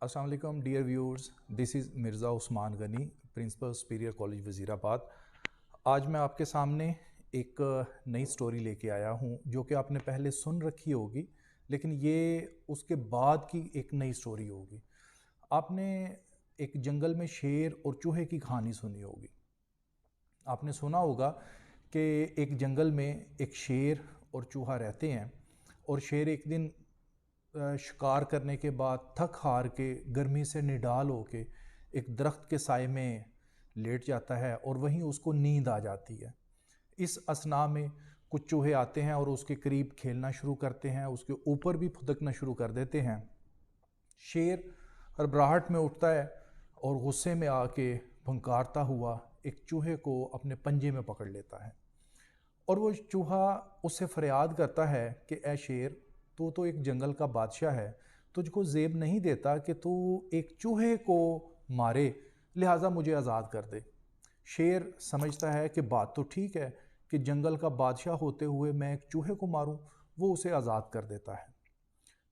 अस्सलाम वालेकुम dear viewers, this is Mirza Usman Ghani, principal Superior College Wazirabad. आज मैं आपके सामने एक नई स्टोरी लेके आया हूँ जो कि आपने पहले सुन रखी होगी, लेकिन ये उसके बाद की एक नई स्टोरी होगी। आपने एक जंगल में शेर और चूहे की कहानी सुनी होगी। आपने सुना होगा कि एक जंगल में एक शेर और चूहा रहते हैं और शेर एक दिन शिकार करने के बाद थक हार के गर्मी से निडाल होके एक दरख्त के साए में लेट जाता है और वहीं उसको नींद आ जाती है। इस असना में कुछ चूहे आते हैं और उसके करीब खेलना शुरू करते हैं, उसके ऊपर भी फुदकना शुरू कर देते हैं। शेर हड़बड़ाहट में उठता है और गुस्से में आके भुंकारता हुआ एक चूहे को अपने पंजे में पकड़ लेता है और वो चूहा उससे फरियाद करता है कि ए शेर, तू तो एक जंगल का बादशाह है, तुझको ज़ेब नहीं देता कि तू एक चूहे को मारे, लिहाजा मुझे आज़ाद कर दे। शेर समझता है कि बात तो ठीक है कि जंगल का बादशाह होते हुए मैं एक चूहे को मारूं, वो उसे आज़ाद कर देता है।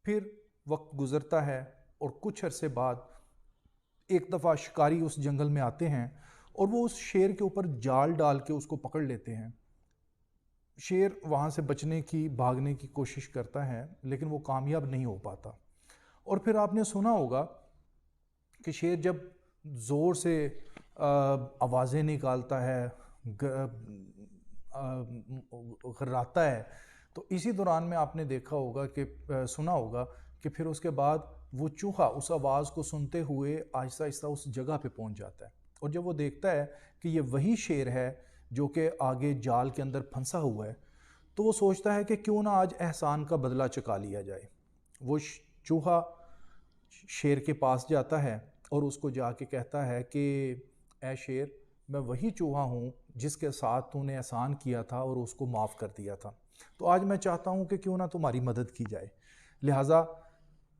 फिर वक्त गुज़रता है और कुछ अरसे बाद एक दफ़ा शिकारी उस जंगल में आते हैं और वो उस शेर के ऊपर जाल डाल के उसको पकड़ लेते हैं। शेर वहाँ से बचने की, भागने की कोशिश करता है, लेकिन वो कामयाब नहीं हो पाता। और फिर आपने सुना होगा कि शेर जब ज़ोर से आवाज़ें निकालता है, घर्राता है, तो इसी दौरान में आपने देखा होगा कि सुना होगा कि फिर उसके बाद वो चूहा उस आवाज़ को सुनते हुए आहिस्ता आहिस्ता उस जगह पे पहुंच जाता है। और जब वो देखता है कि ये वही शेर है जो कि आगे जाल के अंदर फंसा हुआ है, तो वो सोचता है कि क्यों ना आज एहसान का बदला चुका लिया जाए। वो चूहा शेर के पास जाता है और उसको जाके कहता है कि ए शेर, मैं वही चूहा हूँ जिसके साथ तूने एहसान किया था और उसको माफ़ कर दिया था, तो आज मैं चाहता हूँ कि क्यों ना तुम्हारी मदद की जाए। लिहाजा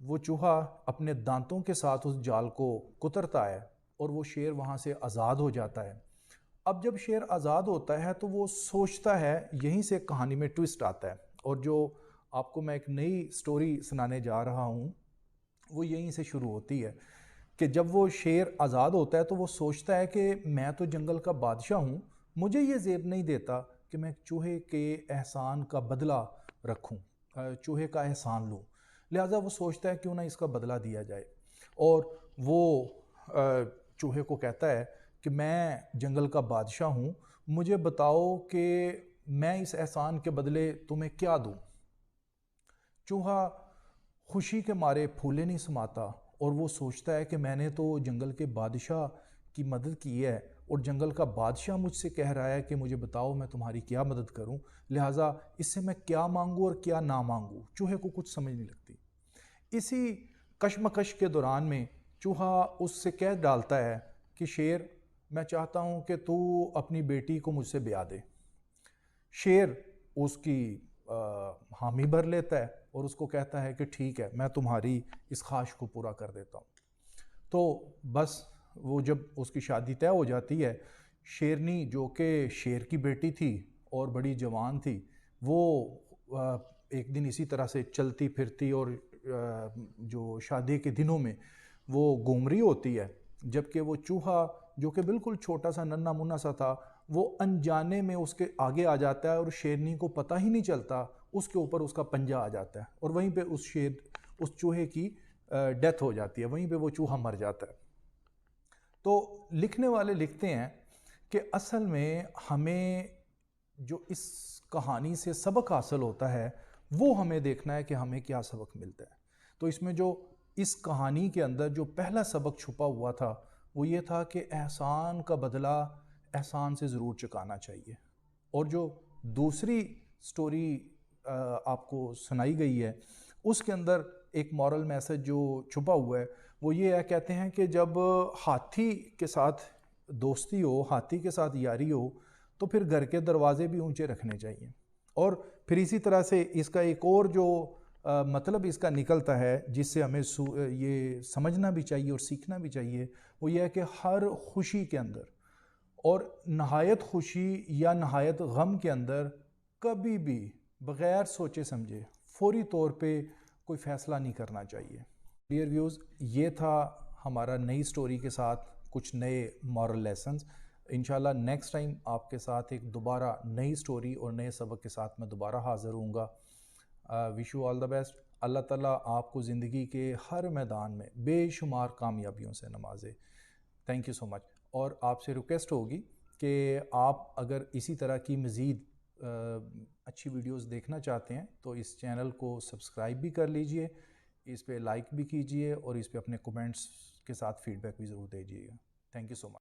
वो चूहा अपने दांतों के साथ उस जाल को कुतरता है और वो शेर वहाँ से आज़ाद हो जाता है। अब जब शेर आज़ाद होता है तो वो सोचता है, यहीं से कहानी में ट्विस्ट आता है और जो आपको मैं एक नई स्टोरी सुनाने जा रहा हूँ वो यहीं से शुरू होती है कि जब वो शेर आज़ाद होता है तो वो सोचता है कि मैं तो जंगल का बादशाह हूँ, मुझे ये ज़ेब नहीं देता कि मैं चूहे के एहसान का बदला रखूँ, चूहे का एहसान लूँ। लिहाजा वो सोचता है क्यों ना इसका बदला दिया जाए और वो चूहे को कहता है कि मैं जंगल का बादशाह हूँ, मुझे बताओ कि मैं इस एहसान के बदले तुम्हें क्या दूँ। चूहा खुशी के मारे फूले नहीं समाता और वो सोचता है कि मैंने तो जंगल के बादशाह की मदद की है और जंगल का बादशाह मुझसे कह रहा है कि मुझे बताओ मैं तुम्हारी क्या मदद करूं, लिहाजा इससे मैं क्या मांगूं और क्या ना मांगूं। चूहे को कुछ समझ नहीं लगती। इसी कशमकश के दौरान में चूहा उससे कह डालता है कि शेर, मैं चाहता हूँ कि तू अपनी बेटी को मुझसे ब्याह दे। शेर उसकी हामी भर लेता है और उसको कहता है कि ठीक है, मैं तुम्हारी इस ख्वाहिश को पूरा कर देता हूँ। तो बस वो जब उसकी शादी तय हो जाती है, शेरनी जो कि शेर की बेटी थी और बड़ी जवान थी, वो एक दिन इसी तरह से चलती फिरती और जो शादी के दिनों में वो घूम रही होती है, जबकि वो चूहा जो कि बिल्कुल छोटा सा नन्हा मुन्ना सा था, वो अनजाने में उसके आगे आ जाता है और शेरनी को पता ही नहीं चलता, उसके ऊपर उसका पंजा आ जाता है और वहीं पे उस चूहे की डेथ हो जाती है, वहीं पे वो चूहा मर जाता है। तो लिखने वाले लिखते हैं कि असल में हमें जो इस कहानी से सबक हासिल होता है वो हमें देखना है कि हमें क्या सबक मिलता है। तो इसमें जो इस कहानी के अंदर जो पहला सबक छुपा हुआ था वो ये था कि एहसान का बदला एहसान से ज़रूर चुकाना चाहिए। और जो दूसरी स्टोरी आपको सुनाई गई है उसके अंदर एक मॉरल मैसेज जो छुपा हुआ है वो ये है, कहते हैं कि जब हाथी के साथ दोस्ती हो, हाथी के साथ यारी हो, तो फिर घर के दरवाजे भी ऊंचे रखने चाहिए। और फिर इसी तरह से इसका एक और जो मतलब इसका निकलता है जिससे हमें ये समझना भी चाहिए और सीखना भी चाहिए, वो ये है कि हर खुशी के अंदर और नहायत खुशी या नहायत गम के अंदर कभी भी बग़ैर सोचे समझे फौरी तौर पे कोई फ़ैसला नहीं करना चाहिए। ڈیئر ویوز، یہ تھا ہمارا نئی سٹوری کے ساتھ کچھ نئے مورل لیسنز. انشاءاللہ نیکسٹ ٹائم آپ کے ساتھ ایک دوبارہ نئی سٹوری اور نئے سبق کے ساتھ میں دوبارہ حاضر ہوں گا. Wish you all the best. اللہ تعالیٰ آپ کو زندگی کے ہر میدان میں بے شمار کامیابیوں سے نوازے. تھینک یو سو مچ. اور آپ سے ریکویسٹ ہوگی کہ آپ اگر اسی طرح کی مزید اچھی ویڈیوز دیکھنا چاہتے ہیں تو اس چینل کو سبسکرائب بھی کر لیجئے، اس پہ لائک بھی کیجئے اور اس پہ اپنے کومنٹس کے ساتھ فیڈ بیک بھی ضرور دیجیے گا. Thank you so much.